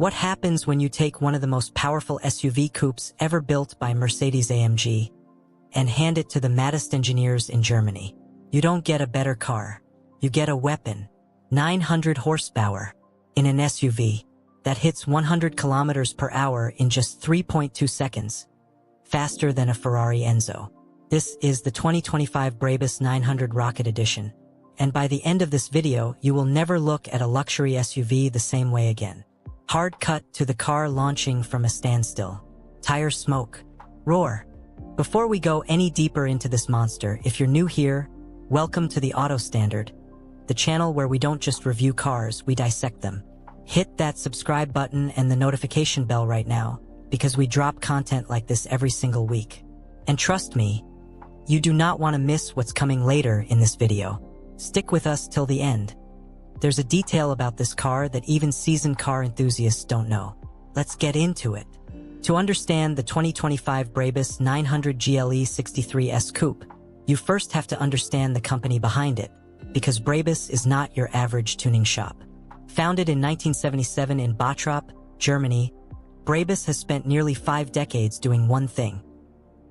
What happens when you take one of the most powerful SUV coupes ever built by Mercedes-AMG and hand it to the maddest engineers in Germany? You don't get a better car. You get a weapon. 900 horsepower in an SUV that hits 100 kilometers per hour in just 3.2 seconds, faster than a Ferrari Enzo. This is the 2025 BRABUS 900 Rocket Edition, and by the end of this video, you will never look at a luxury SUV the same way again. Hard cut to the car launching from a standstill. Tire smoke. Roar. Before we go any deeper into this monster, if you're new here, welcome to the Auto Standard, the channel where we don't just review cars, we dissect them. Hit that subscribe button and the notification bell right now, because we drop content like this every single week. And trust me, you do not want to miss what's coming later in this video. Stick with us till the end. There's a detail about this car that even seasoned car enthusiasts don't know. Let's get into it. To understand the 2025 BRABUS 900 GLE 63S Coupe, you first have to understand the company behind it, because BRABUS is not your average tuning shop. Founded in 1977 in Bottrop, Germany, BRABUS has spent nearly 5 decades doing one thing: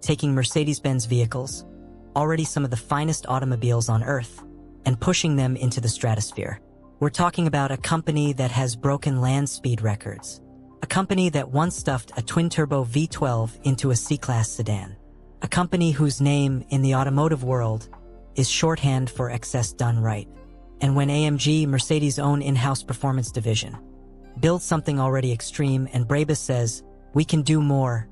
taking Mercedes-Benz vehicles, already some of the finest automobiles on Earth, and pushing them into the stratosphere. We're talking about a company that has broken land speed records, a company that once stuffed a twin-turbo V12 into a C-Class sedan, a company whose name in the automotive world is shorthand for excess done right. And when AMG, Mercedes' own in-house performance division, builds something already extreme and BRABUS says, we can do more,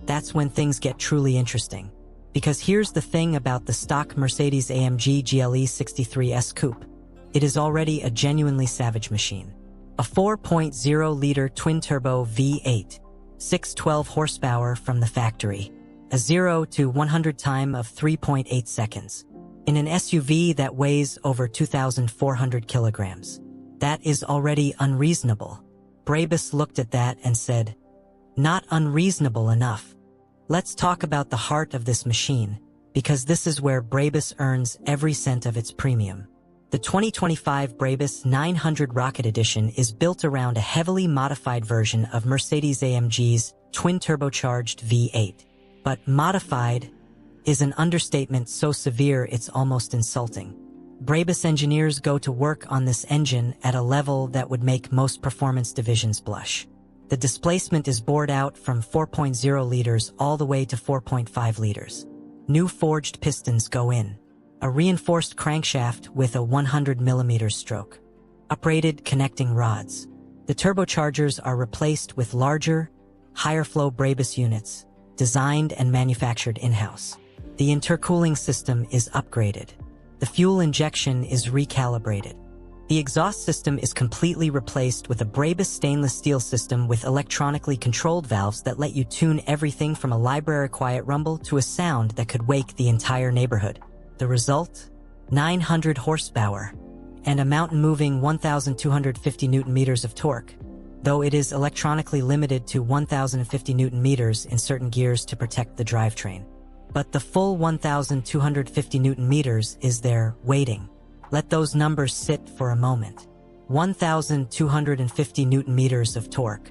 that's when things get truly interesting. Because here's the thing about the stock Mercedes-AMG GLE 63S Coupe. It is already a genuinely savage machine. A 4.0-liter twin-turbo V8, 612 horsepower from the factory, a 0 to 100 time of 3.8 seconds. In an SUV that weighs over 2,400 kilograms. That is already unreasonable. BRABUS looked at that and said, not unreasonable enough. Let's talk about the heart of this machine, because this is where BRABUS earns every cent of its premium. The 2025 BRABUS 900 Rocket Edition is built around a heavily modified version of Mercedes-AMG's twin-turbocharged V8. But modified is an understatement so severe it's almost insulting. BRABUS engineers go to work on this engine at a level that would make most performance divisions blush. The displacement is bored out from 4.0 liters all the way to 4.5 liters. New forged pistons go in. A reinforced crankshaft with a 100mm stroke. Uprated connecting rods. The turbochargers are replaced with larger, higher-flow BRABUS units, designed and manufactured in-house. The intercooling system is upgraded. The fuel injection is recalibrated. The exhaust system is completely replaced with a BRABUS stainless steel system with electronically controlled valves that let you tune everything from a library quiet rumble to a sound that could wake the entire neighborhood. The result? 900 horsepower and a mountain-moving 1,250 Newton-meters of torque, though it is electronically limited to 1,050 Newton-meters in certain gears to protect the drivetrain. But the full 1,250 Newton-meters is there, waiting. Let those numbers sit for a moment. 1,250 Newton-meters of torque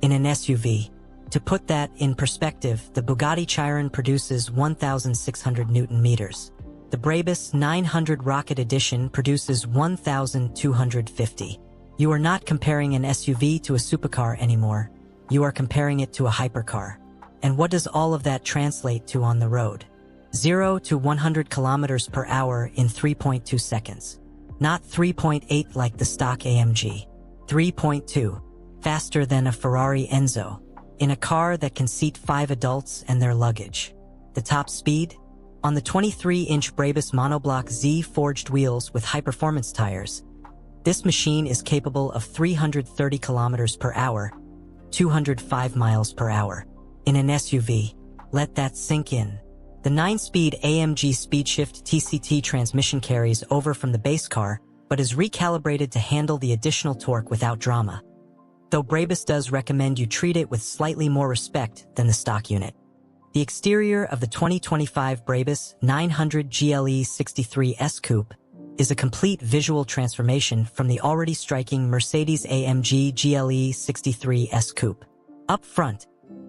in an SUV. To put that in perspective, the Bugatti Chiron produces 1,600 Newton-meters. The BRABUS 900 Rocket Edition produces 1,250. You are not comparing an SUV to a supercar anymore. You are comparing it to a hypercar. And what does all of that translate to on the road? 0 to 100 kilometers per hour in 3.2 seconds. Not 3.8 like the stock AMG. 3.2. Faster than a Ferrari Enzo. In a car that can seat 5 adults and their luggage. The top speed? On the 23-inch BRABUS monoblock Z forged wheels with high-performance tires, this machine is capable of 330 kilometers per hour, 205 miles per hour. In an SUV, let that sink in. The 9-speed AMG SpeedShift TCT transmission carries over from the base car, but is recalibrated to handle the additional torque without drama. Though BRABUS does recommend you treat it with slightly more respect than the stock unit. The exterior of the 2025 BRABUS 900 GLE 63S Coupe is a complete visual transformation from the already striking Mercedes-AMG GLE 63S Coupe. Up front,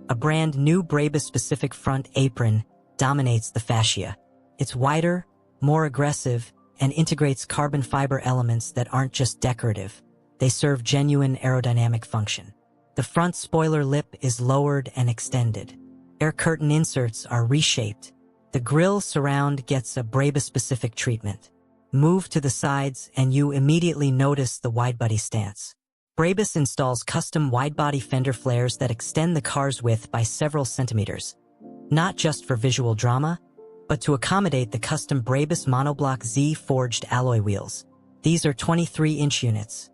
a brand new BRABUS-specific front apron dominates the fascia. It's wider, more aggressive, and integrates carbon fiber elements that aren't just decorative. They serve genuine aerodynamic function. The front spoiler lip is lowered and extended. Air curtain inserts are reshaped. The grille surround gets a BRABUS-specific treatment. Move to the sides and you immediately notice the widebody stance. BRABUS installs custom widebody fender flares that extend the car's width by several centimeters. Not just for visual drama, but to accommodate the custom BRABUS monoblock Z-forged alloy wheels. These are 23-inch units,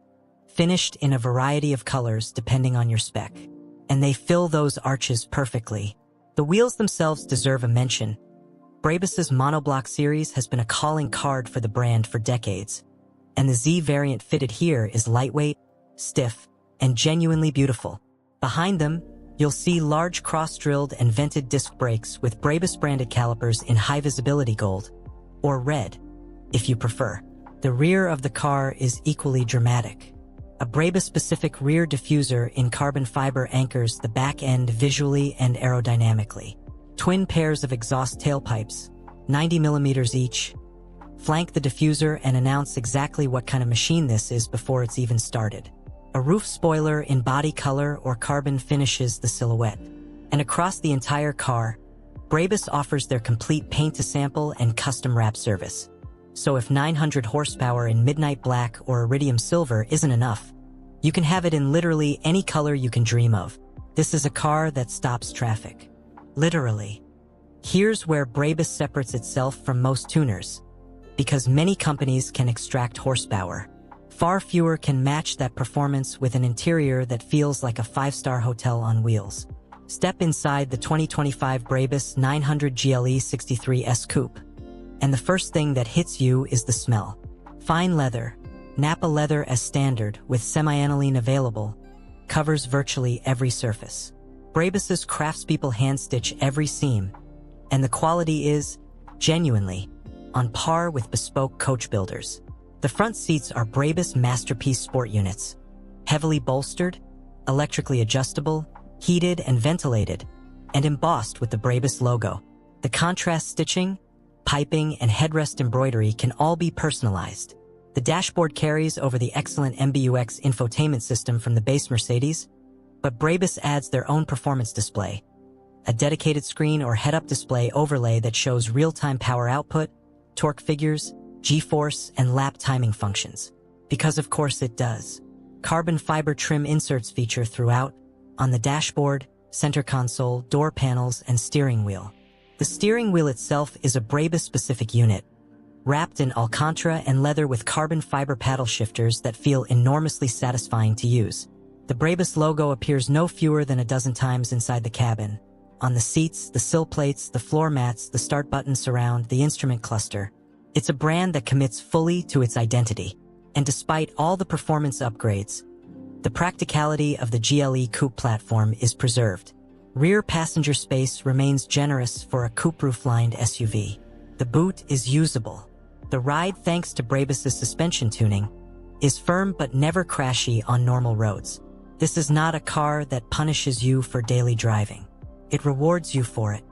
finished in a variety of colors depending on your spec. And they fill those arches perfectly. The wheels themselves deserve a mention. BRABUS's monoblock series has been a calling card for the brand for decades, and the Z variant fitted here is lightweight, stiff, and genuinely beautiful. Behind them, you'll see large cross-drilled and vented disc brakes with BRABUS-branded calipers in high-visibility gold, or red, if you prefer. The rear of the car is equally dramatic. A BRABUS-specific rear diffuser in carbon fiber anchors the back end visually and aerodynamically. Twin pairs of exhaust tailpipes, 90 millimeters each, flank the diffuser and announce exactly what kind of machine this is before it's even started. A roof spoiler in body color or carbon finishes the silhouette. And across the entire car, BRABUS offers their complete paint-to-sample and custom wrap service. So if 900 horsepower in midnight black or iridium silver isn't enough, you can have it in literally any color you can dream of. This is a car that stops traffic. Literally. Here's where BRABUS separates itself from most tuners. Because many companies can extract horsepower, far fewer can match that performance with an interior that feels like a 5-star hotel on wheels. Step inside the 2025 BRABUS 900 GLE 63S Coupe. And the first thing that hits you is the smell. Fine leather, Nappa leather as standard with semi-aniline available, covers virtually every surface. BRABUS's craftspeople hand-stitch every seam, and the quality is, genuinely, on par with bespoke coach builders. The front seats are BRABUS Masterpiece Sport units, heavily bolstered, electrically adjustable, heated and ventilated, and embossed with the BRABUS logo. The contrast stitching, piping, and headrest embroidery can all be personalized. The dashboard carries over the excellent MBUX infotainment system from the base Mercedes, but BRABUS adds their own performance display, a dedicated screen or head-up display overlay that shows real-time power output, torque figures, G-force, and lap timing functions. Because of course it does. Carbon fiber trim inserts feature throughout, on the dashboard, center console, door panels, and steering wheel. The steering wheel itself is a BRABUS-specific unit, wrapped in Alcantara and leather with carbon fiber paddle shifters that feel enormously satisfying to use. The BRABUS logo appears no fewer than a dozen times inside the cabin. On the seats, the sill plates, the floor mats, the start button surround, the instrument cluster. It's a brand that commits fully to its identity. And despite all the performance upgrades, the practicality of the GLE Coupe platform is preserved. Rear passenger space remains generous for a coupe roof-lined SUV. The boot is usable. The ride, thanks to BRABUS's suspension tuning, is firm but never crashy on normal roads. This is not a car that punishes you for daily driving. It rewards you for it.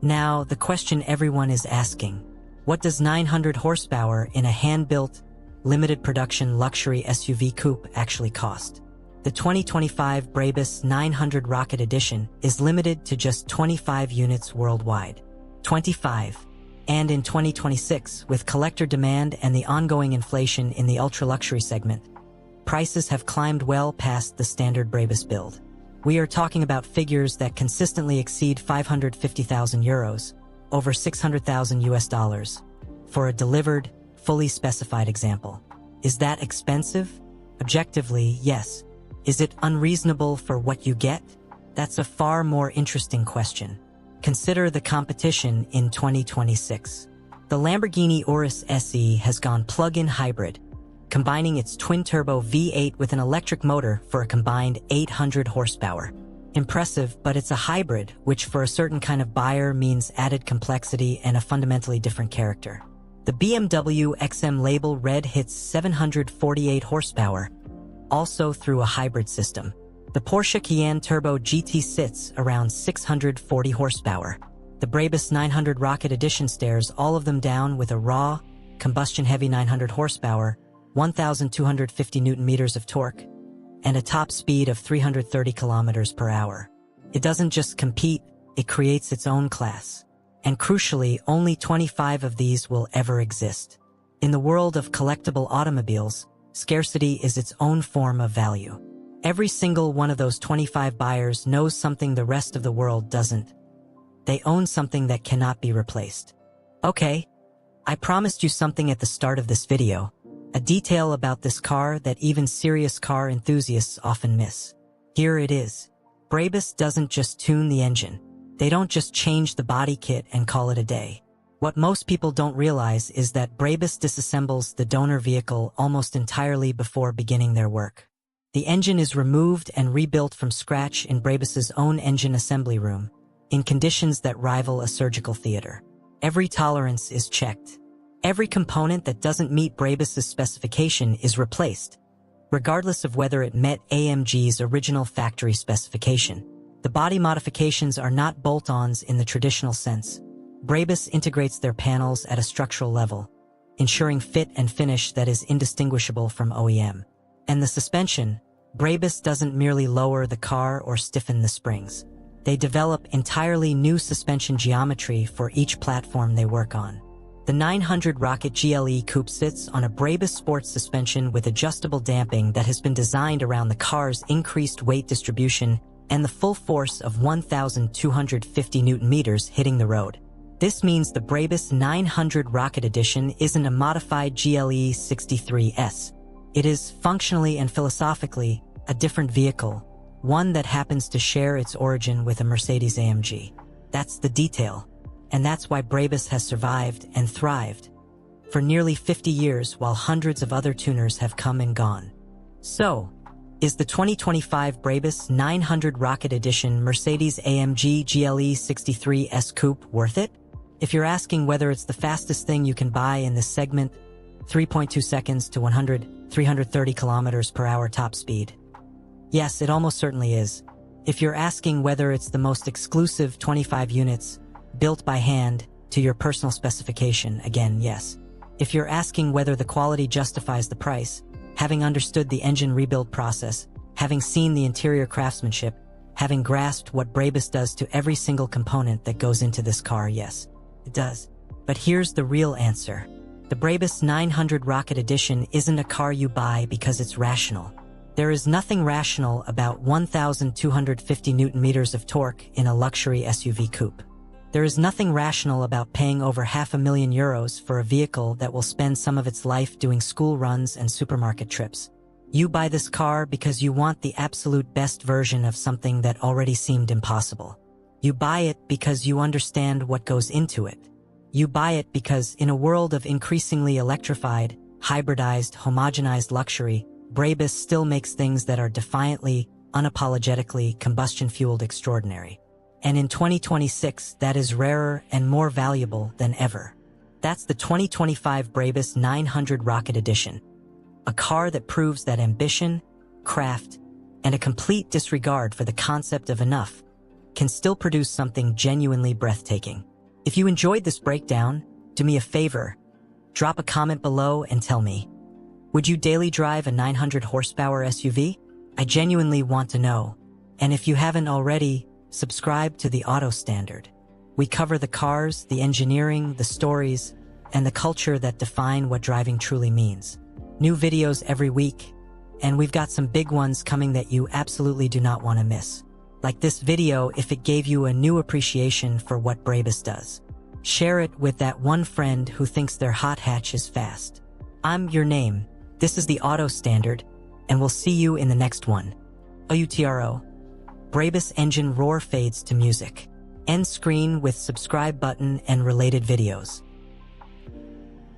Now, the question everyone is asking: what does 900 horsepower in a hand-built, limited production luxury SUV coupe actually cost? The 2025 BRABUS 900 Rocket Edition is limited to just 25 units worldwide. 25. And in 2026, with collector demand and the ongoing inflation in the ultra-luxury segment, prices have climbed well past the standard BRABUS build. We are talking about figures that consistently exceed 550,000 euros, over 600,000 US dollars, for a delivered, fully specified example. Is that expensive? Objectively, yes. Is it unreasonable for what you get? That's a far more interesting question. Consider the competition in 2026. The Lamborghini Urus SE has gone plug-in hybrid, combining its twin-turbo V8 with an electric motor for a combined 800 horsepower. Impressive, but it's a hybrid, which for a certain kind of buyer means added complexity and a fundamentally different character. The BMW XM Label Red hits 748 horsepower, also through a hybrid system. The Porsche Cayenne Turbo GT sits around 640 horsepower. The Brabus 900 Rocket Edition stares all of them down with a raw, combustion-heavy 900 horsepower, 1,250 Nm of torque, and a top speed of 330 km per hour. It doesn't just compete, it creates its own class. And crucially, only 25 of these will ever exist. In the world of collectible automobiles, scarcity is its own form of value. Every single one of those 25 buyers knows something the rest of the world doesn't. They own something that cannot be replaced. Okay, I promised you something at the start of this video, a detail about this car that even serious car enthusiasts often miss. Here it is. Brabus doesn't just tune the engine. They don't just change the body kit and call it a day. What most people don't realize is that Brabus disassembles the donor vehicle almost entirely before beginning their work. The engine is removed and rebuilt from scratch in Brabus's own engine assembly room, in conditions that rival a surgical theater. Every tolerance is checked. Every component that doesn't meet Brabus's specification is replaced, regardless of whether it met AMG's original factory specification. The body modifications are not bolt-ons in the traditional sense. Brabus integrates their panels at a structural level, ensuring fit and finish that is indistinguishable from OEM. And the suspension, Brabus doesn't merely lower the car or stiffen the springs. They develop entirely new suspension geometry for each platform they work on. The 900 Rocket GLE Coupe sits on a Brabus sports suspension with adjustable damping that has been designed around the car's increased weight distribution and the full force of 1,250 Nm hitting the road. This means the Brabus 900 Rocket Edition isn't a modified GLE 63S. It is, functionally and philosophically, a different vehicle, one that happens to share its origin with a Mercedes-AMG. That's the detail, and that's why Brabus has survived and thrived for nearly 50 years while hundreds of other tuners have come and gone. So, is the 2025 Brabus 900 Rocket Edition Mercedes-AMG GLE 63S Coupe worth it? If you're asking whether it's the fastest thing you can buy in this segment, 3.2 seconds to 330 km per hour top speed. Yes, it almost certainly is. If you're asking whether it's the most exclusive 25 units, built by hand, to your personal specification, again, yes. If you're asking whether the quality justifies the price, having understood the engine rebuild process, having seen the interior craftsmanship, having grasped what Brabus does to every single component that goes into this car, yes, it does. But here's the real answer. The Brabus 900 Rocket Edition isn't a car you buy because it's rational. There is nothing rational about 1,250 Nm of torque in a luxury SUV coupe. There is nothing rational about paying over €500,000 for a vehicle that will spend some of its life doing school runs and supermarket trips. You buy this car because you want the absolute best version of something that already seemed impossible. You buy it because you understand what goes into it. You buy it because, in a world of increasingly electrified, hybridized, homogenized luxury, Brabus still makes things that are defiantly, unapologetically, combustion-fueled extraordinary. And in 2026, that is rarer and more valuable than ever. That's the 2025 Brabus 900 Rocket Edition. A car that proves that ambition, craft, and a complete disregard for the concept of enough can still produce something genuinely breathtaking. If you enjoyed this breakdown, do me a favor, drop a comment below and tell me, would you daily drive a 900 horsepower SUV? I genuinely want to know. And if you haven't already, subscribe to the Auto Standard. We cover the cars, the engineering, the stories, and the culture that define what driving truly means. New videos every week, and we've got some big ones coming that you absolutely do not want to miss. Like this video if it gave you a new appreciation for what Brabus does. Share it with that one friend who thinks their hot hatch is fast. I'm your name. This is the Auto Standard, and we'll see you in the next one. OUTRO. Brabus engine roar fades to music. End screen with subscribe button and related videos.